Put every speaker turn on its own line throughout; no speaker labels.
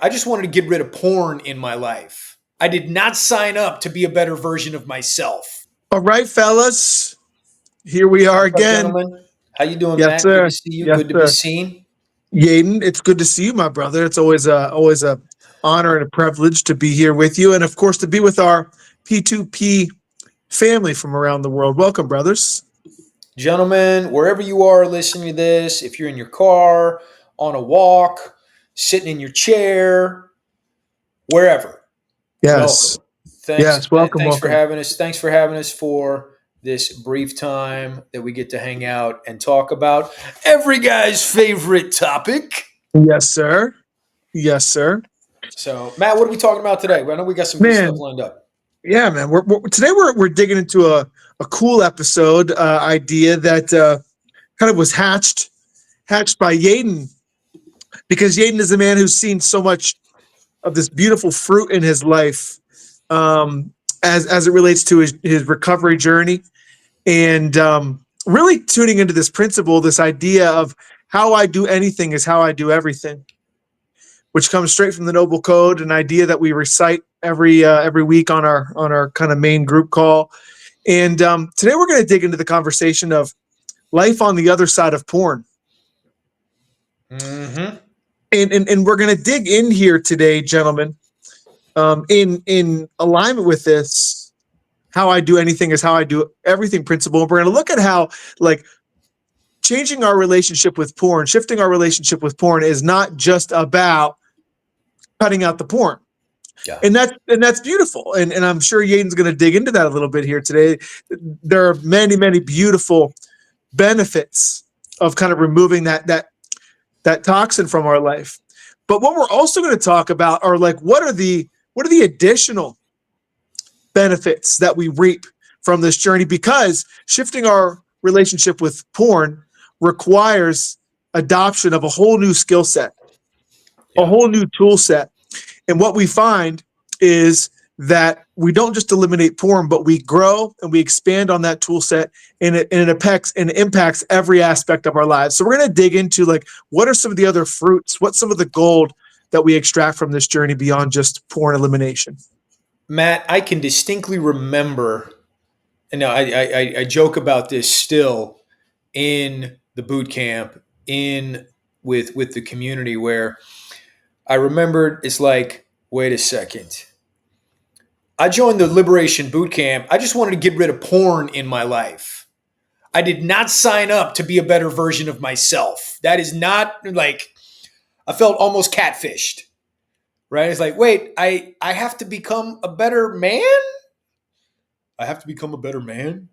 I just wanted to get rid of porn in my life. I did not sign up to be a better version of myself.
All right, fellas. Here we are
What's up,
again.
gentlemen? How you doing,
Yes,
Matt? Good
sir.
to see you.
Yes,
Good to be
sir.
seen.
Yeadon, it's good to see you, my brother. It's always a honor and a privilege to be here with you, and of course to be with our P2P family from around the world. Welcome, brothers.
Gentlemen, wherever you are listening to this, if you're in your car, on a walk, sitting in your chair, wherever, welcome.
Yes.
Thanks,
Yes. Welcome.
thanks for
Welcome.
having us. Thanks for having us for this brief time that we get to hang out and talk about every guy's favorite topic.
Yes, sir. Yes, sir.
So, Matt, what are we talking about today? I know we got some good stuff
Man,
lined up.
yeah, man. Today we're digging into a cool episode idea that kind of was hatched by Yeadon, because Yeadon is a man who's seen so much of this beautiful fruit in his life, as it relates to his recovery journey, and really tuning into this principle, this idea of how I do anything is how I do everything, which comes straight from the Noble Code, an idea that we recite every week on our kind of main group call. And today we're going to dig into the conversation of life on the other side of porn.
Mm-hmm.
And we're going to dig in here today, gentlemen, in alignment with this, how I do anything is how I do everything principle. We're going to look at how, like, changing our relationship with porn, shifting our relationship with porn is not just about cutting out the porn.
Yeah.
And that's beautiful. And I'm sure Yeadon's going to dig into that a little bit here today. There are many, many beautiful benefits of kind of removing that toxin from our life. But what we're also going to talk about are, like, what are the additional benefits that we reap from this journey, because shifting our relationship with porn requires adoption of a whole new skill set, a whole new tool set. And what we find is that we don't just eliminate porn, but we grow and we expand on that tool set, and it impacts every aspect of our lives. So we're going to dig into, like, what are some of the other fruits, what's some of the gold that we extract from this journey beyond just porn elimination.
Matt, I can distinctly remember, and now I joke about this still in the boot camp, in with the community, where I remembered it's like, wait a second. I joined the Liberation Boot Camp. I just wanted to get rid of porn in my life. I did not sign up to be a better version of myself. That is not, like, I felt almost catfished. Right? It's like, wait, I have to become a better man? I have to become a better man?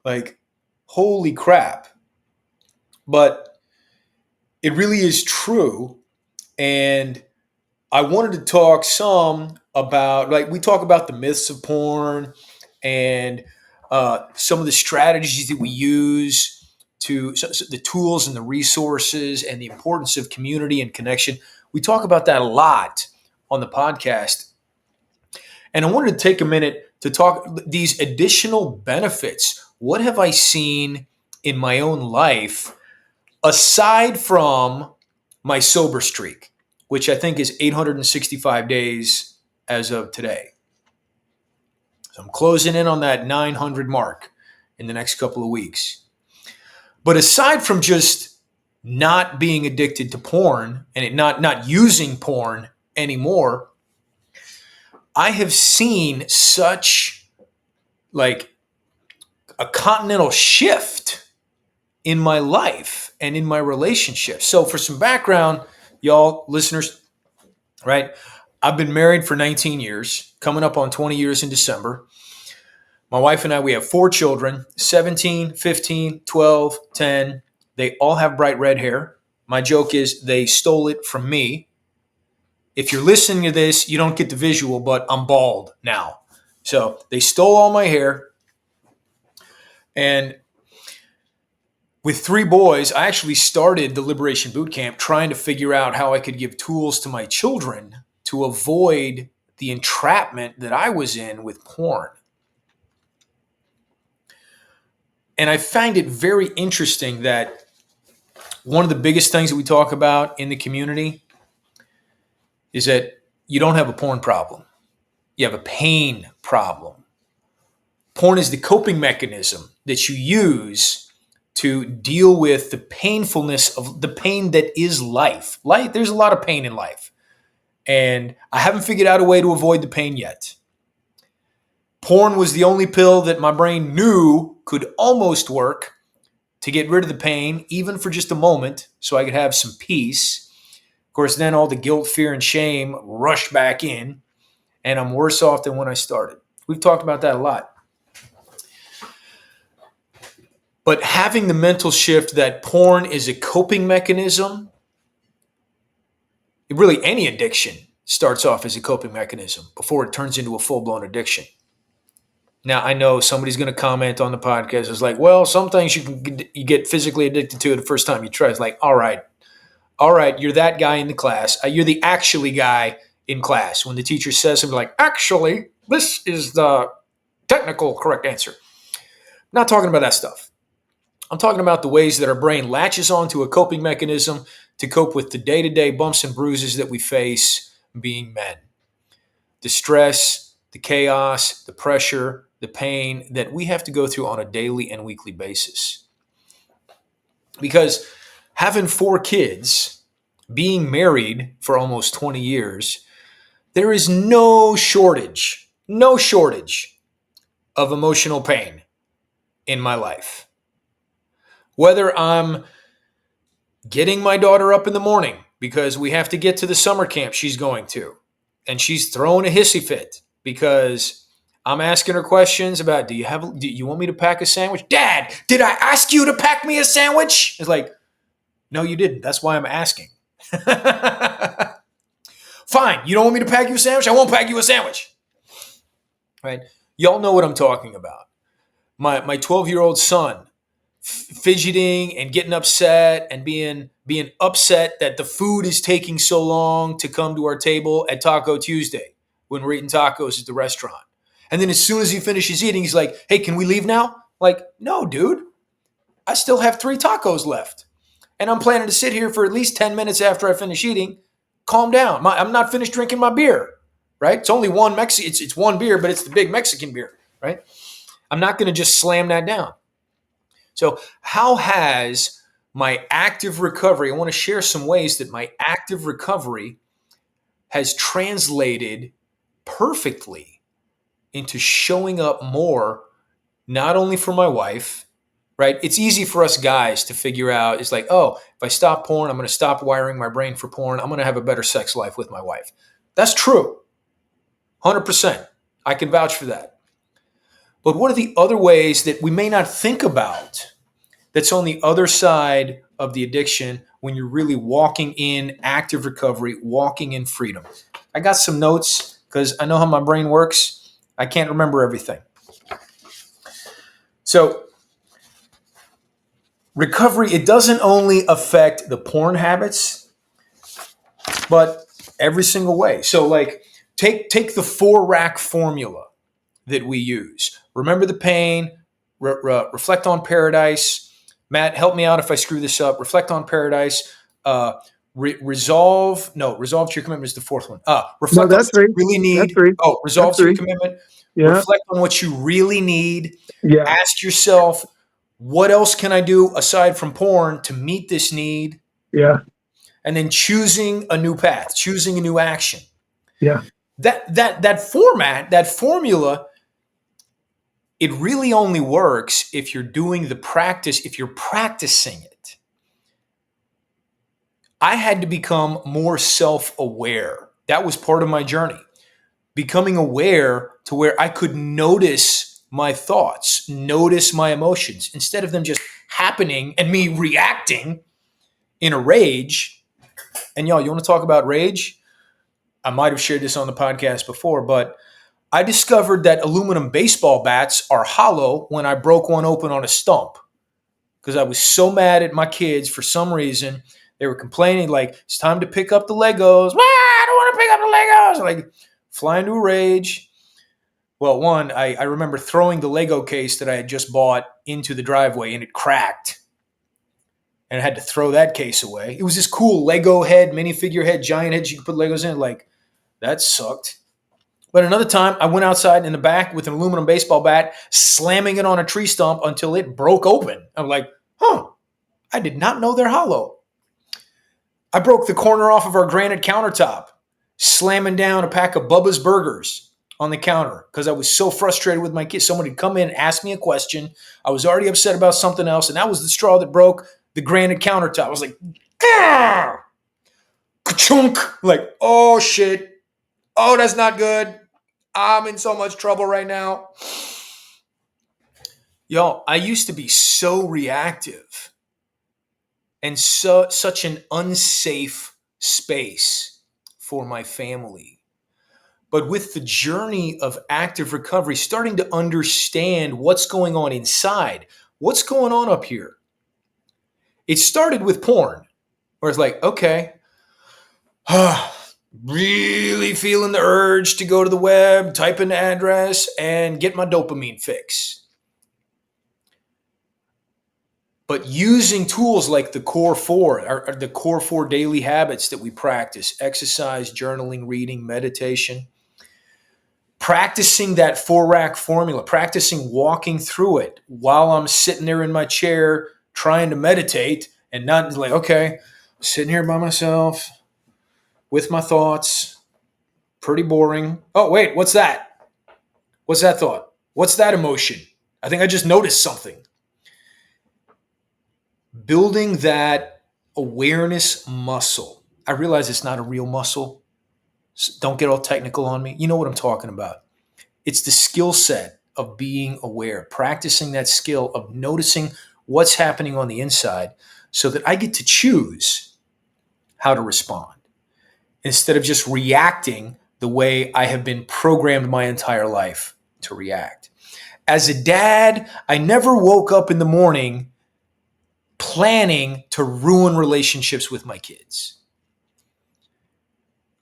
Like, holy crap. But it really is true. And I wanted to talk some about, like, we talk about the myths of porn and some of the strategies that we use so the tools and the resources and the importance of community and connection. We talk about that a lot on the podcast. And I wanted to take a minute to talk these additional benefits. What have I seen in my own life aside from my sober streak, which I think is 865 days as of today? So I'm closing in on that 900 mark in the next couple of weeks. But aside from just not being addicted to porn and it not using porn anymore, I have seen such, like, a continental shift in my life and in my relationship. So for some background, y'all listeners, right? I've been married for 19 years, coming up on 20 years in December. My wife and I, we have 4 children, 17, 15, 12, 10. They all have bright red hair. My joke is they stole it from me. If you're listening to this, you don't get the visual, but I'm bald now. So they stole all my hair. And with 3 boys, I actually started the Liberation Boot Camp trying to figure out how I could give tools to my children to avoid the entrapment that I was in with porn. And I find it very interesting that one of the biggest things that we talk about in the community is that you don't have a porn problem. You have a pain problem. Porn is the coping mechanism that you use to deal with the painfulness of the pain that is life. There's a lot of pain in life. And I haven't figured out a way to avoid the pain yet. Porn was the only pill that my brain knew could almost work to get rid of the pain, even for just a moment, so I could have some peace. Of course, then all the guilt, fear, and shame rushed back in, and I'm worse off than when I started. We've talked about that a lot. But having the mental shift that porn is a coping mechanism, really any addiction starts off as a coping mechanism before it turns into a full-blown addiction. Now, I know somebody's going to comment on the podcast. It's like, well, some things you get physically addicted to the first time you try. It's like, all right, you're that guy in the class. You're the actually guy in class. When the teacher says something like, actually, this is the technical correct answer. I'm not talking about that stuff. I'm talking about the ways that our brain latches onto a coping mechanism to cope with the day-to-day bumps and bruises that we face being men. The stress, the chaos, the pressure, the pain that we have to go through on a daily and weekly basis. Because having 4 kids, being married for almost 20 years, there is no shortage of emotional pain in my life. Whether I'm getting my daughter up in the morning because we have to get to the summer camp she's going to, and she's throwing a hissy fit because I'm asking her questions about, do you want me to pack a sandwich? Dad, did I ask you to pack me a sandwich? It's like, no, you didn't. That's why I'm asking. Fine. You don't want me to pack you a sandwich? I won't pack you a sandwich. Right? Y'all know what I'm talking about. My 12-year-old son fidgeting and getting upset and being upset that the food is taking so long to come to our table at Taco Tuesday when we're eating tacos at the restaurant. And then as soon as he finishes eating, he's like, hey, can we leave now? Like, no, dude. I still have 3 tacos left. And I'm planning to sit here for at least 10 minutes after I finish eating. Calm down. I'm not finished drinking my beer, right? It's only one it's one beer, but it's the big Mexican beer, right? I'm not going to just slam that down. So how has my active recovery, I want to share some ways that my active recovery has translated perfectly into showing up more, not only for my wife, right? It's easy for us guys to figure out. It's like, oh, if I stop porn, I'm going to stop wiring my brain for porn. I'm going to have a better sex life with my wife. That's true. 100%. I can vouch for that. But what are the other ways that we may not think about that's on the other side of the addiction when you're really walking in active recovery, walking in freedom? I got some notes because I know how my brain works. I can't remember everything. So recovery, it doesn't only affect the porn habits, but every single way. So like take the 4-rack formula that we use. Remember the pain, reflect on paradise. Matt, help me out if I screw this up. Reflect on paradise. Resolve to your commitment is the 4th one. Reflect on what you really need. Resolve to your commitment. Yeah. Reflect on what you really need. Yeah. Ask yourself, what else can I do aside from porn to meet this need?
Yeah.
And then choosing a new path, choosing a new action.
Yeah.
That format, that formula, it really only works if you're doing the practice, if you're practicing it. I had to become more self-aware. That was part of my journey. Becoming aware to where I could notice my thoughts, notice my emotions, instead of them just happening and me reacting in a rage. And y'all, you want to talk about rage? I might have shared this on the podcast before, but I discovered that aluminum baseball bats are hollow when I broke one open on a stump because I was so mad at my kids for some reason. They were complaining like, it's time to pick up the Legos. I don't want to pick up the Legos. Like fly into a rage. Well, one, I remember throwing the Lego case that I had just bought into the driveway and it cracked. and I had to throw that case away. It was this cool Lego head, minifigure head, giant head you could put Legos in. Like, that sucked. But another time, I went outside in the back with an aluminum baseball bat, slamming it on a tree stump until it broke open. I'm like, I did not know they're hollow. I broke the corner off of our granite countertop, slamming down a pack of Bubba's burgers on the counter because I was so frustrated with my kids. Someone had come in and asked me a question. I was already upset about something else, and that was the straw that broke the granite countertop. I was like, ka-chunk! Like, oh shit. Oh, that's not good. I'm in so much trouble right now. Yo, I used to be so reactive and such an unsafe space for my family. But with the journey of active recovery, starting to understand what's going on inside, what's going on up here. It started with porn, where it's like, okay, really feeling the urge to go to the web, type in the address, and get my dopamine fix. But using tools like the core four daily habits that we practice: exercise, journaling, reading, meditation, practicing that 4-rack formula, practicing walking through it while I'm sitting there in my chair trying to meditate and not like, okay, sitting here by myself with my thoughts, pretty boring. Oh, wait, what's that? What's that thought? What's that emotion? I think I just noticed something. Building that awareness muscle. I realize it's not a real muscle. So don't get all technical on me. You know what I'm talking about. It's the skill set of being aware, practicing that skill of noticing what's happening on the inside so that I get to choose how to respond instead of just reacting the way I have been programmed my entire life to react. As a dad, I never woke up in the morning planning to ruin relationships with my kids.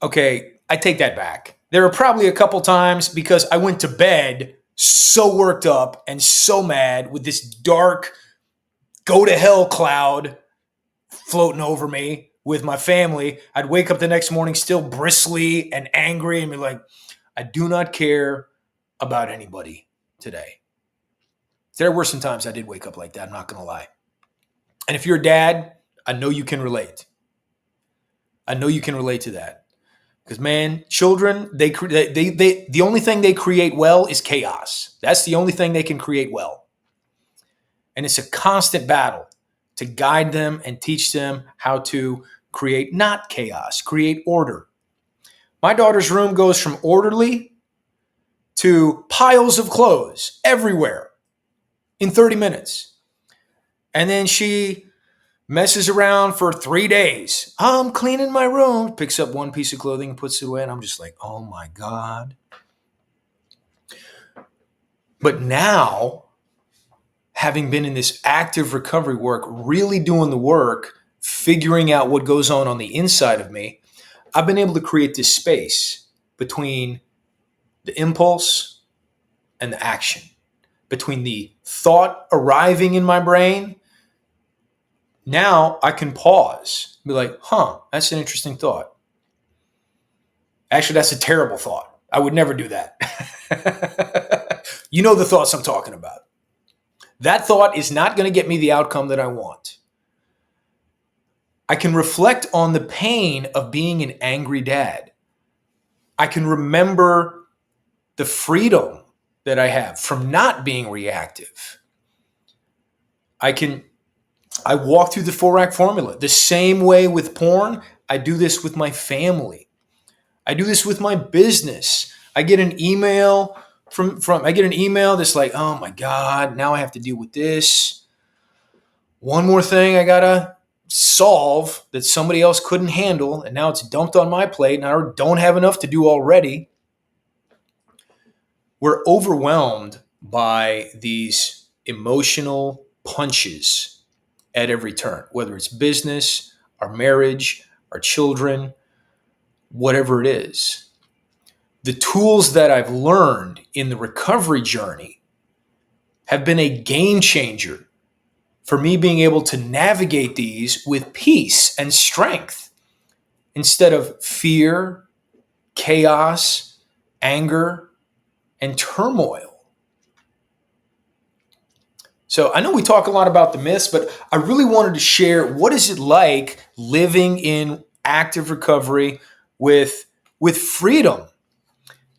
Okay, I take that back. There are probably a couple times because I went to bed so worked up and so mad with this dark go to hell cloud floating over me with my family. I'd wake up the next morning still bristly and angry and be like, I do not care about anybody today. There were some times I did wake up like that, I'm not going to lie. And if you're a dad, I know you can relate. I know you can relate to that. Because, man, children, the only thing they create well is chaos. That's the only thing they can create well. And it's a constant battle to guide them and teach them how to create not chaos, create order. My daughter's room goes from orderly to piles of clothes everywhere in 30 minutes. And then she messes around for 3 days. I'm cleaning my room, picks up one piece of clothing and puts it away. And I'm just like, oh my God. But now, having been in this active recovery work, really doing the work, figuring out what goes on the inside of me, I've been able to create this space between the impulse and the action, between the thought arriving in my brain. Now I can pause, be like, that's an interesting thought. Actually, that's a terrible thought. I would never do that. You know the thoughts I'm talking about. That thought is not going to get me the outcome that I want. I can reflect on the pain of being an angry dad. I can remember the freedom that I have from not being reactive. I walk through the 4-rack formula. The same way with porn, I do this with my family. I do this with my business. I get an email that's like, oh my God, now I have to deal with this. One more thing I gotta solve that somebody else couldn't handle, and now it's dumped on my plate, and I don't have enough to do already. We're overwhelmed by these emotional punches at every turn, whether it's business, our marriage, our children, whatever it is. The tools that I've learned in the recovery journey have been a game changer for me being able to navigate these with peace and strength instead of fear, chaos, anger, and turmoil. So I know we talk a lot about the myths, but I really wanted to share what is it like living in active recovery with freedom.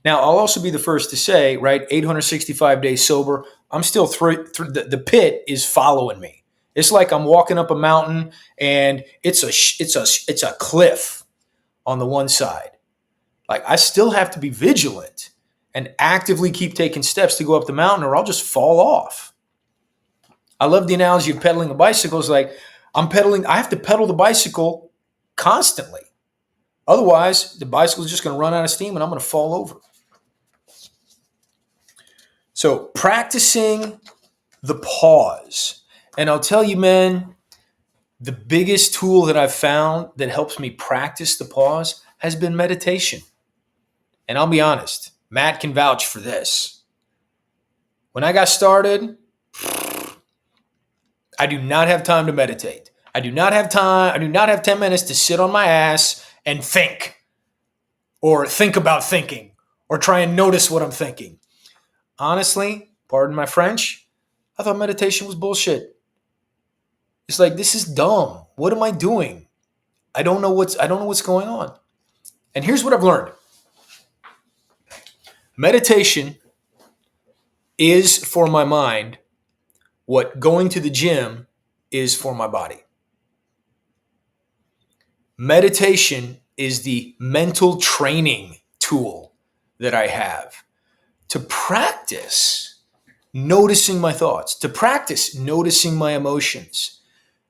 Now, I'll also be the first to say, right, 865 days sober, I'm still the pit is following me. It's like I'm walking up a mountain and it's a cliff on the one side. Like I still have to be vigilant and actively keep taking steps to go up the mountain or I'll just fall off. I love the analogy of pedaling a bicycle. It's like I have to pedal the bicycle constantly. Otherwise, the bicycle is just going to run out of steam and I'm going to fall over. So practicing the pause. And I'll tell you, man, the biggest tool that I've found that helps me practice the pause has been meditation. And I'll be honest, Matt can vouch for this. When I got started, I do not have time to meditate. I do not have time. I do not have 10 minutes to sit on my ass and think or think about thinking or try and notice what I'm thinking. Honestly, pardon my French, I thought meditation was bullshit. It's like, this is dumb. What am I doing? I don't know what's going on. And here's what I've learned. Meditation is for my mind what going to the gym is for my body. Meditation is the mental training tool that I have to practice noticing my thoughts, to practice noticing my emotions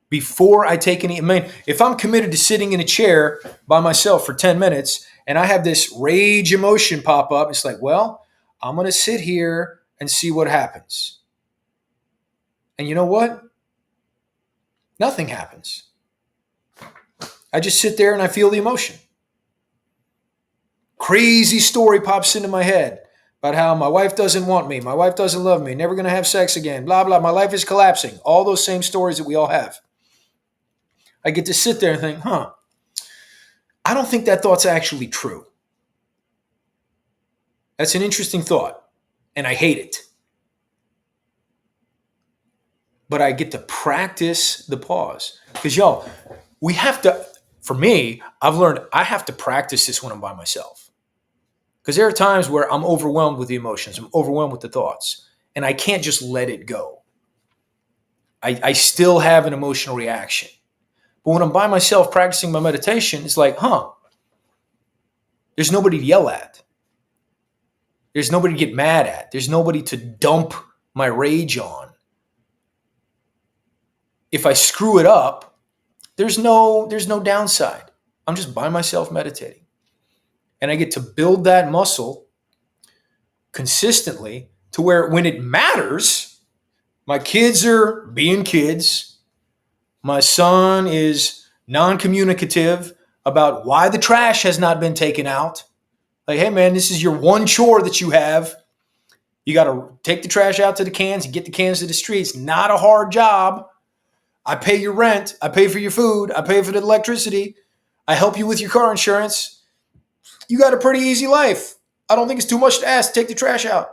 before I take any. I mean, if I'm committed to sitting in a chair by myself for 10 minutes and I have this rage emotion pop up, it's like, well, I'm going to sit here and see what happens. And you know what? Nothing happens. I just sit there and I feel the emotion. Crazy story pops into my head about how my wife doesn't want me, my wife doesn't love me, never going to have sex again, blah, blah, my life is collapsing. All those same stories that we all have. I get to sit there and think, I don't think that thought's actually true. That's an interesting thought, and I hate it. But I get to practice the pause. Because, y'all, we have to, for me, I've learned I have to practice this when I'm by myself. Because there are times where I'm overwhelmed with the emotions, I'm overwhelmed with the thoughts, and I can't just let it go. I still have an emotional reaction. But when I'm by myself practicing my meditation, it's like, there's nobody to yell at. There's nobody to get mad at. There's nobody to dump my rage on. If I screw it up, there's no downside. I'm just by myself meditating. And I get to build that muscle consistently to where when it matters, my kids are being kids. My son is non-communicative about why the trash has not been taken out. Like, hey, man, this is your one chore that you have. You got to take the trash out to the cans and get the cans to the streets. Not a hard job. I pay your rent. I pay for your food. I pay for the electricity. I help you with your car insurance. You got a pretty easy life. I don't think it's too much to ask to take the trash out.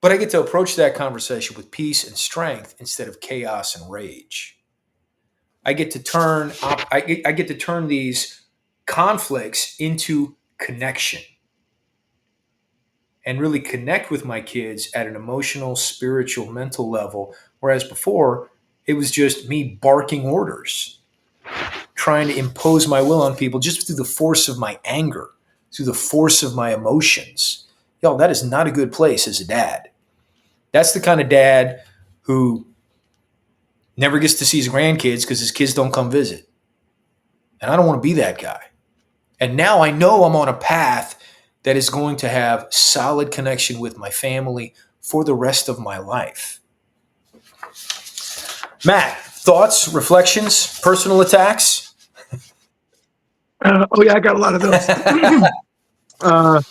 But I get to approach that conversation with peace and strength instead of chaos and rage. I get to turn these conflicts into connection and really connect with my kids at an emotional, spiritual, mental level. Whereas before, it was just me barking orders, trying to impose my will on people just through the force of my anger, through the force of my emotions. Y'all, that is not a good place as a dad. That's the kind of dad who never gets to see his grandkids because his kids don't come visit. And I don't want to be that guy. And now I know I'm on a path that is going to have solid connection with my family for the rest of my life. Matt, thoughts, reflections, personal attacks?
I got a lot of those.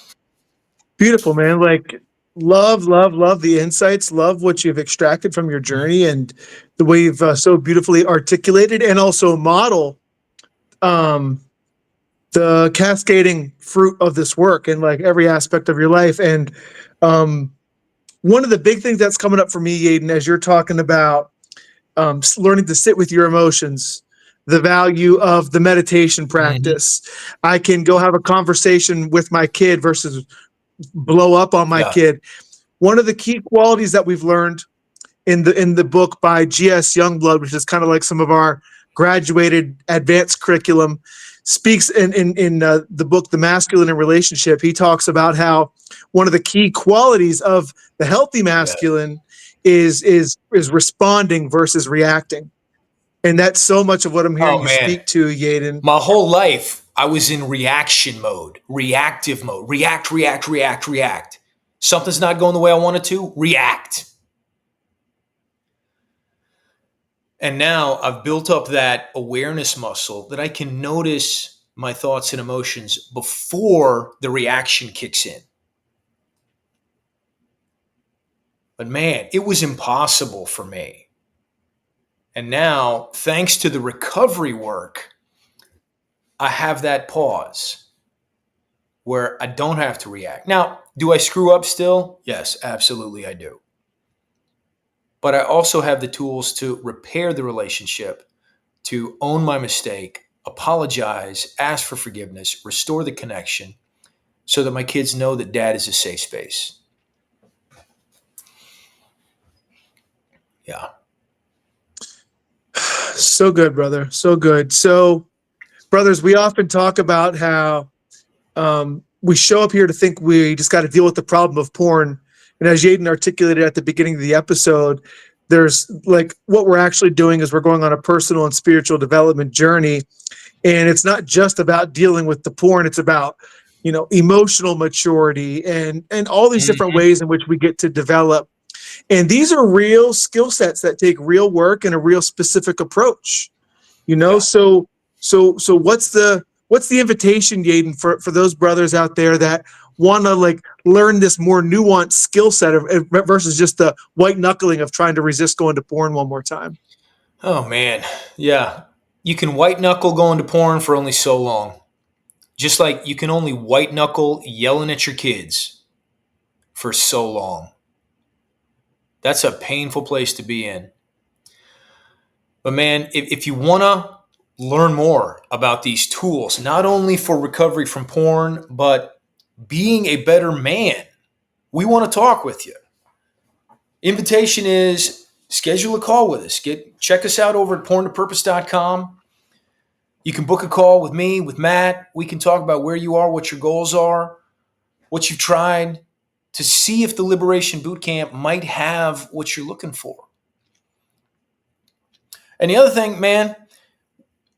Beautiful, man. Like, love the insights. Love what you've extracted from your journey and the way you've so beautifully articulated and also model um, the cascading fruit of this work in like every aspect of your life. And um, one of the big things that's coming up for me, Yeadon, as you're talking about learning to sit with your emotions, the value of the meditation
Mhm.
practice. I can go have a conversation with my kid versus blow up on my
Yeah.
kid. One of the key qualities that we've learned in the book by G.S. Youngblood, which is kind of like some of our graduated advanced curriculum, speaks in the book The Masculine in Relationship. He talks about how one of the key qualities of the healthy
Yeah.
masculine is responding versus reacting, and that's so much of what I'm hearing
Oh
you
man,
speak to, Yeadon.
my whole life I was in reaction mode, reactive mode, react, react, react, react. Something's not going the way I want it to, react. And now I've built up that awareness muscle that I can notice my thoughts and emotions before the reaction kicks in. But man, it was impossible for me. And now, thanks to the recovery work, I have that pause where I don't have to react. Now, do I screw up still? Yes, absolutely I do. But I also have the tools to repair the relationship, to own my mistake, apologize, ask for forgiveness, restore the connection so that my kids know that dad is a safe space. Yeah.
So good, brother. So good. So, brothers, we often talk about how we show up here to think we just got to deal with the problem of porn. And as Yeadon articulated at the beginning of the episode, there's like what we're actually doing is we're going on a personal and spiritual development journey. And it's not just about dealing with the porn, it's about, emotional maturity and all these different
Mhm.
ways in which we get to develop. And these are real skill sets that take real work and a real specific approach.
Yeah.
So what's the invitation, Yaden, for those brothers out there that want to like learn this more nuanced skill set versus just the white knuckling of trying to resist going to porn one more time?
Oh, man. Yeah. You can white knuckle going to porn for only so long. Just like you can only white knuckle yelling at your kids for so long. That's a painful place to be in. But man, if you want to learn more about these tools, not only for recovery from porn, but being a better man, we want to talk with you. Invitation is schedule a call with us. Check us out over at porntopurpose.com. You can book a call with me, with Matt. We can talk about where you are, what your goals are, what you've tried, to see if the Liberation Bootcamp might have what you're looking for. And the other thing, man,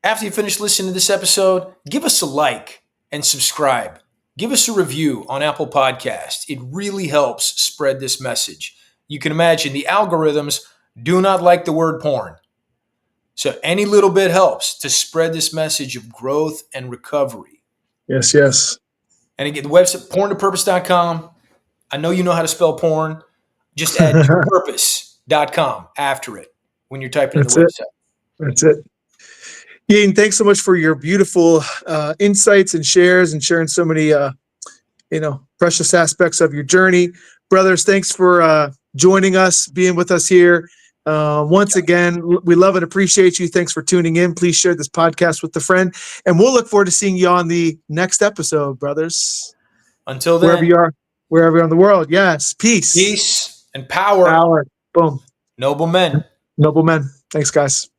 after you finish listening to this episode, give us a like and subscribe. Give us a review on Apple Podcasts. It really helps spread this message. You can imagine the algorithms do not like the word porn. So any little bit helps to spread this message of growth and recovery.
Yes, yes.
And again, the website, porntopurpose.com. I know you know how to spell porn. Just add topurpose.com after it when you're typing in the
That's it.
website.
That's it. Yaden, thanks so much for your beautiful insights and shares and sharing so many precious aspects of your journey. Brothers, thanks for joining us, being with us here. Once again, we love and appreciate you. Thanks for tuning in. Please share this podcast with a friend, and we'll look forward to seeing you on the next episode, brothers.
Until
Wherever
then,
you are, wherever you're in the world. Yes, peace,
peace and power,
power, boom,
noble men.
noble men. Thanks, guys.